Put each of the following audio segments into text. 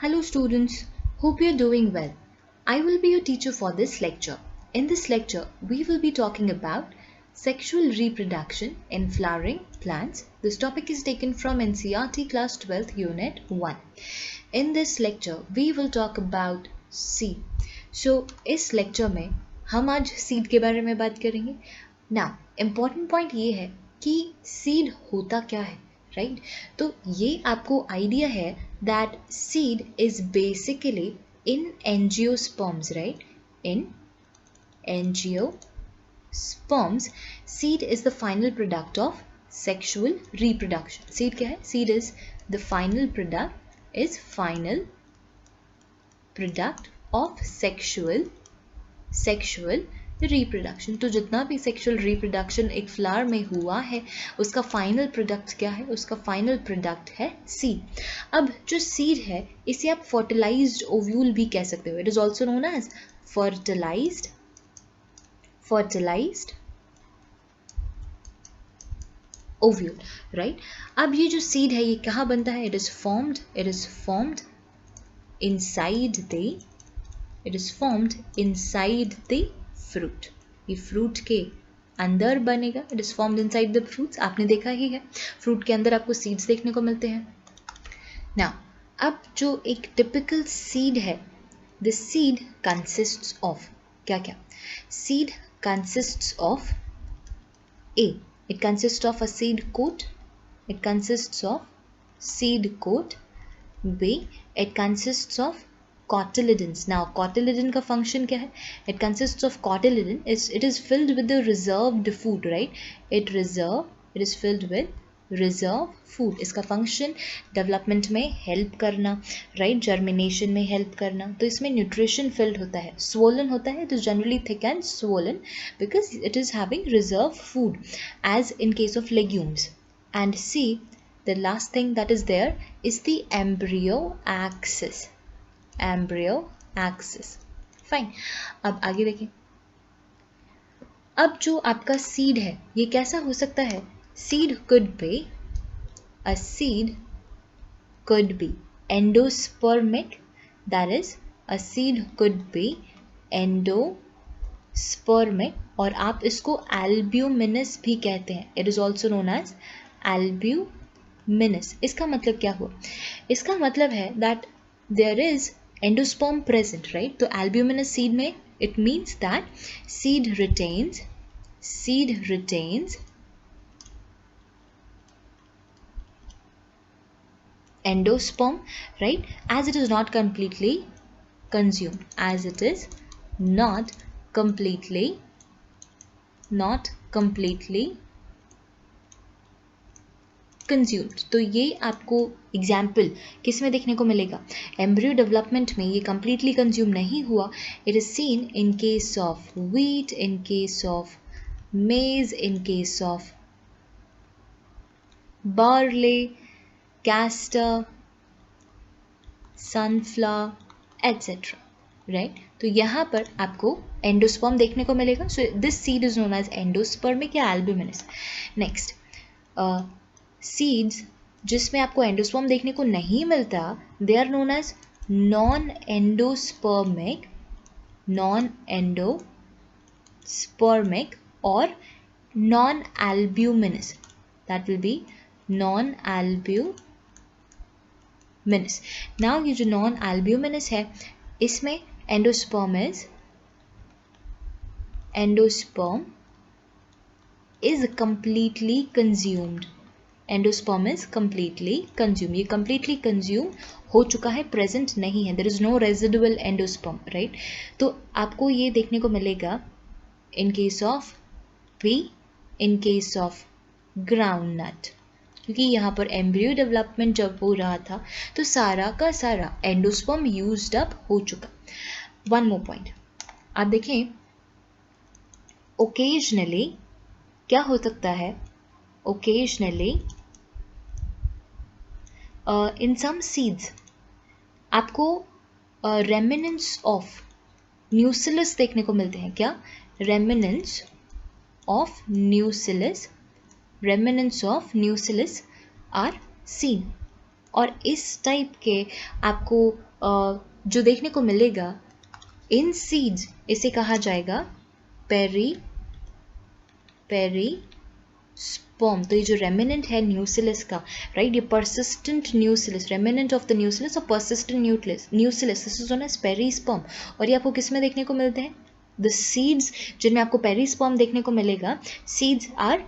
Hello students, hope you are doing well. I will be your teacher for this lecture. In this lecture, we will be talking about sexual reproduction in flowering plants. This topic is taken from NCERT class 12th unit 1. In this lecture, we will talk about seed. So, इस lecture में हम आज seed के बारे में बात करेंगे. Now, important point ये है कि seed होता क्या है, right? तो ये आपको idea है that seed is basically in angiosperms, right? In angiosperms, seed is the final product of sexual reproduction. Seed क्या है? Seed is the final product of sexual reproduction. तो जितना भी सेक्सुअल रिप्रोडक्शन एक फ्लावर में हुआ है उसका फाइनल प्रोडक्ट क्या है? उसका फाइनल प्रोडक्ट है सीड. अब जो सीड है इसे आप फर्टिलाइज्ड ओव्यूल भी कह सकते हो. It is also known as fertilized ovule, right? अब ये जो सीड है ये कहाँ बनता है? It is formed inside the fruit. ये फ्रूट के अंदर बनेगा. It is formed inside the fruits. आपने देखा ही है फ्रूट के अंदर आपको सीड्स देखने को मिलते हैं. नाउ अब जो एक टिपिकल सीड है, द सीड कंसिस्ट्स ऑफ क्या? Seed consists of A, it consist of a seed coat. B, it consists of cotyledons. Now cotyledon का function क्या है? It consists of cotyledon. It is filled with the reserved food, right? It is filled with reserved food. इसका function development में help करना, right? Germination में help करना. तो इसमें nutrition filled होता है, swollen होता है. It is generally thick and swollen because it is having reserved food, as in case of legumes. And C, the last thing that is there is the embryo axis. Fine. अब आगे देखें. अब जो आपका seed है ये कैसा हो सकता है? Seed could be endospermic. That is, a seed could be endospermic, और आप इसको albuminous भी कहते हैं. It is also known as albuminous. इसका मतलब क्या हुआ? इसका मतलब है that there is endosperm present, right? तो albuminous seed में it means that seed retains endosperm, right? As it is not completely consumed. Consumed. तो ये आपको एग्जाम्पल किस में देखने को मिलेगा? एम्ब्रियो डेवलपमेंट में ये कंप्लीटली कंज्यूम नहीं हुआ. It is seen in case of wheat, in case of maize, in case of barley, castor, sunflower, etcetera, right? तो यहाँ पर आपको एंडोस्पर्म देखने को मिलेगा. So this seed is known as endospermic या एल्ब्यूमिनस. नेक्स्ट, सीड्स जिसमें आपको एंडोस्पर्म देखने को नहीं मिलता, they are known as non endospermic और non albuminous. That will be non albuminous. Now ये जो नॉन एल्ब्यूमिनस है इसमें endosperm is completely consumed. Endosperm is completely consume. ये कंप्लीटली कंज्यूम हो चुका है, प्रेजेंट नहीं है. There is no residual endosperm, right? तो आपको ये देखने को मिलेगा in case of pea, in case of groundnut, क्योंकि यहाँ पर एम्ब्रियो डेवलपमेंट जब हो रहा था तो सारा का सारा एंडोस्पर्म यूज्ड अप हो चुका. वन मोर पॉइंट आप देखें, ओकेजनली क्या हो सकता है? Occasionally in some seeds आपको remnants of nucellus देखने को मिलते हैं. क्या? remnants of nucellus are seen. और इस टाइप के आपको जो देखने को मिलेगा इन सीड्स, इसे कहा जाएगा पेरिस्पर्म। तो ये जो रेमिनेंट है न्यूसिलस का, राइट, ये persistent nucellus, remnant of the nucellus और persistent nucellus, this is known as perisperm. और ये आपको किस में देखने को मिलते हैं? द सीड्स जिनमें आपको पेरिस्पर्म देखने को मिलेगा, seeds are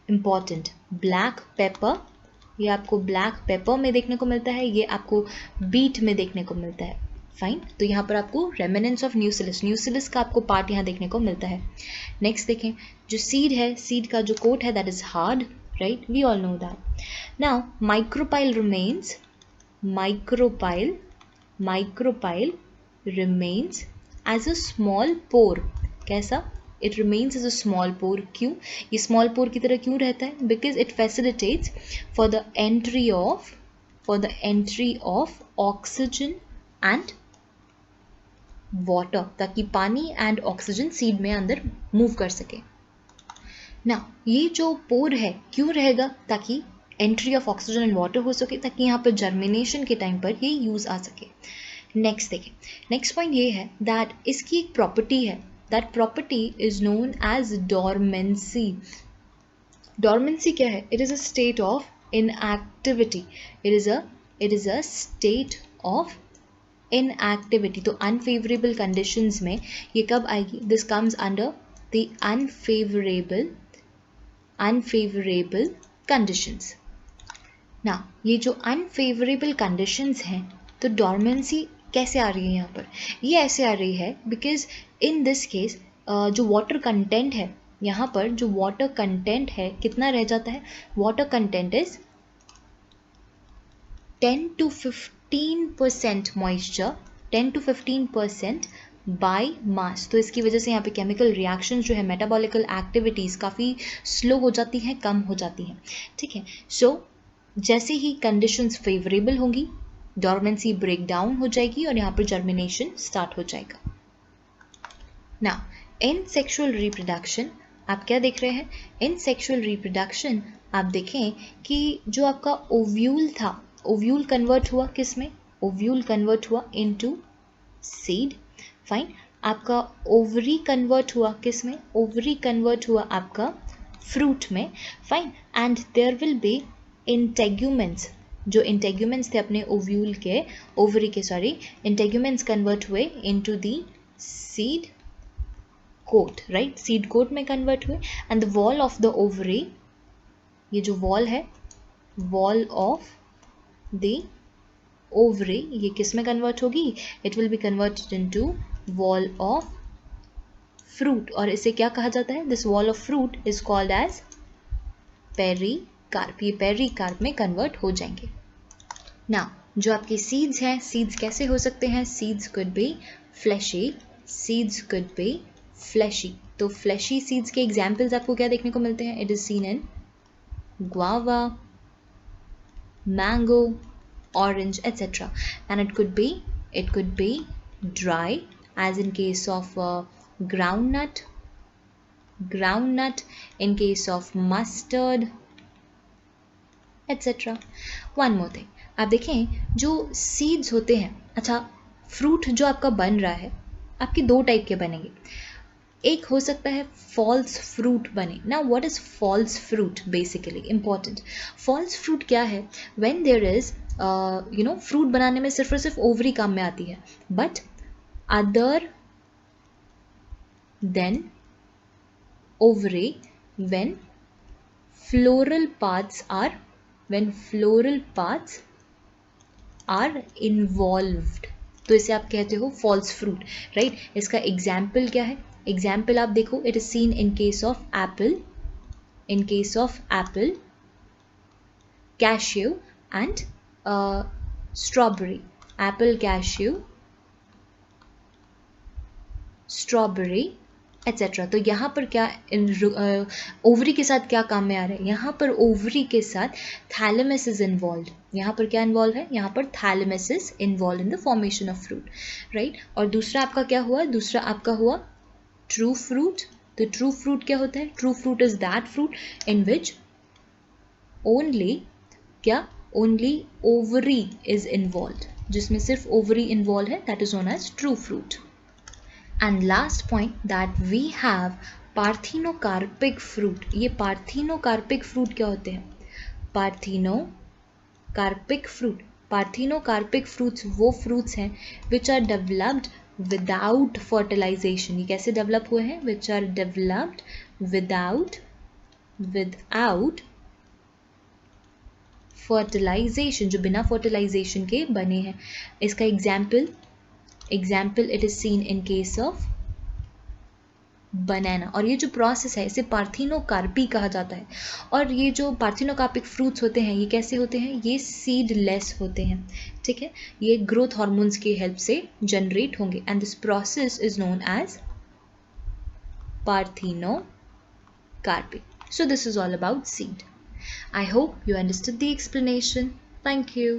important. Black pepper, ये आपको ब्लैक पेपर में देखने को मिलता है, ये आपको बीट में देखने को मिलता है। फाइन, तो यहाँ पर आपको रेमिनेंस ऑफ न्यूसिलस का आपको पार्ट यहाँ देखने को मिलता है। नेक्स्ट देखें, जो सीड है, सीड का जो कोट है that is hard, right, we all know that. Now micropyle remains, micropyle remains as a small pore. कैसा? It remains as a small pore. क्यों ये स्मॉल पोर की तरह क्यों रहता है? Because it facilitates for the entry of oxygen and water, ताकि पानी एंड ऑक्सीजन सीड में अंदर मूव कर सके। ना ये जो पोर है क्यों रहेगा? ताकि entry of oxygen and water हो सके, ताकि यहाँ पर जर्मिनेशन के टाइम पर ये यूज आ सके। नेक्स्ट देखें, नेक्स्ट पॉइंट ये है दैट इसकी एक प्रॉपर्टी है, that property is known as dormancy. Dormancy क्या है? It is a state of inactivity, it is a state of inactivity. तो अनफेवरेबल कंडीशंस में ये कब आएगी? This comes under the unfavourable conditions. ना ये जो अनफेवरेबल कंडीशंस हैं, तो डॉर्मेंसी कैसे आ रही है यहाँ पर? ये ऐसे आ रही है बिकॉज इन दिस केस जो वाटर कंटेंट है, यहाँ पर जो वाटर कंटेंट है कितना रह जाता है? Water content is 10 to 15% moisture, 10 to 15% by mass. तो इसकी वजह से यहाँ पे केमिकल रिएक्शन जो है, मेटाबॉलिकल एक्टिविटीज़ काफ़ी स्लो हो जाती हैं, कम हो जाती हैं। ठीक है, सो जैसे ही कंडीशंस फेवरेबल होंगी, डॉर्मेंसी ब्रेक डाउन हो जाएगी और यहाँ पर जर्मिनेशन स्टार्ट हो जाएगा। नाउ इन सेक्सुअल रिप्रोडक्शन आप क्या देख रहे हैं? इन सेक्सुअल रिप्रोडक्शन आप देखें कि जो आपका ओव्यूल था, ओव्यूल कन्वर्ट हुआ किस में? ओव्यूल कन्वर्ट हुआ इनटू सीड। फाइन, आपका ओवरी कन्वर्ट हुआ किस में? ओवरी कन्वर्ट हुआ आपका फ्रूट में। Fine, and there will be integuments, जो इंटेग्यूमेंट्स थे अपने ओव्यूल के, ओवरी के सॉरी, इंटेग्यूमेंट्स कन्वर्ट हुए into the seed coat, right, seed coat में कन्वर्ट हुए। And the wall of the ovary, ये जो वॉल है, वॉल ऑफ द ओवरी, ये किस में कन्वर्ट होगी? It will be converted into wall of fruit. और इसे क्या कहा जाता है? This wall of fruit is called as pericarp. ये पेरिकार्प में कन्वर्ट हो जाएंगे। नाउ जो आपके सीड्स हैं, सीड्स कैसे हो सकते हैं? Seeds could be fleshy, seeds could be fleshy. तो फ्लैशी सीड्स के एग्जाम्पल्स आपको क्या देखने को मिलते हैं? It is seen in guava, mango, orange, etc. And it could be dry, as in case of groundnut, in case of mustard, etc. One more thing, आप देखें जो seeds होते हैं, अच्छा फ्रूट जो आपका बन रहा है, आपके दो टाइप के बनेंगे। एक हो सकता है फॉल्स फ्रूट बने। ना what is false fruit? Basically important, false fruit क्या है? व्हेन देयर इज फ्रूट बनाने में सिर्फ और सिर्फ ओवरी काम में आती है, but other than ovary when floral parts are involved, तो इसे आप कहते हो फॉल्स फ्रूट, राइट। इसका एग्जाम्पल क्या है? एग्जाम्पल आप देखो, it is seen in case of apple, cashew and strawberry. Apple, cashew, strawberry etcetera. तो यहाँ पर क्या ओवरी के साथ क्या काम में आ रहा है? यहाँ पर ओवरी के साथ थैलेमस इज इन्वॉल्व। यहाँ पर क्या इन्वॉल्व है? यहाँ पर thalamus is involve in the formation of fruit, right. और दूसरा आपका क्या हुआ? दूसरा आपका हुआ ट्रू फ्रूट। तो ट्रू फ्रूट क्या होता है? True fruit is that fruit in which only ovary is involve. जिसमें सिर्फ ओवरी इन्वॉल्व है, that is known as true fruit. And last point that we have parthenocarpic fruit. ये parthenocarpic fruit क्या होते हैं? पार्थिनोकार्पिक फ्रूट, पार्थिनोकार्पिक फ्रूट्स वो fruits हैं which are developed without fertilisation. ये कैसे डेवलप हुए हैं? Which are developed without fertilisation, जो बिना फर्टिलाइजेशन के बने हैं. इसका example it is seen in case of banana. और ये जो प्रोसेस है इसे पार्थिनोकार्पी कहा जाता है. और ये जो पार्थिनोकार्पिक फ्रूट्स होते हैं ये कैसे होते हैं? ये सीडलेस होते हैं. ठीक है, ये ग्रोथ हार्मोन्स की हेल्प से जनरेट होंगे. And this process is known as parthenocarpy. So this is all about seed. I hope you understood the explanation. Thank you.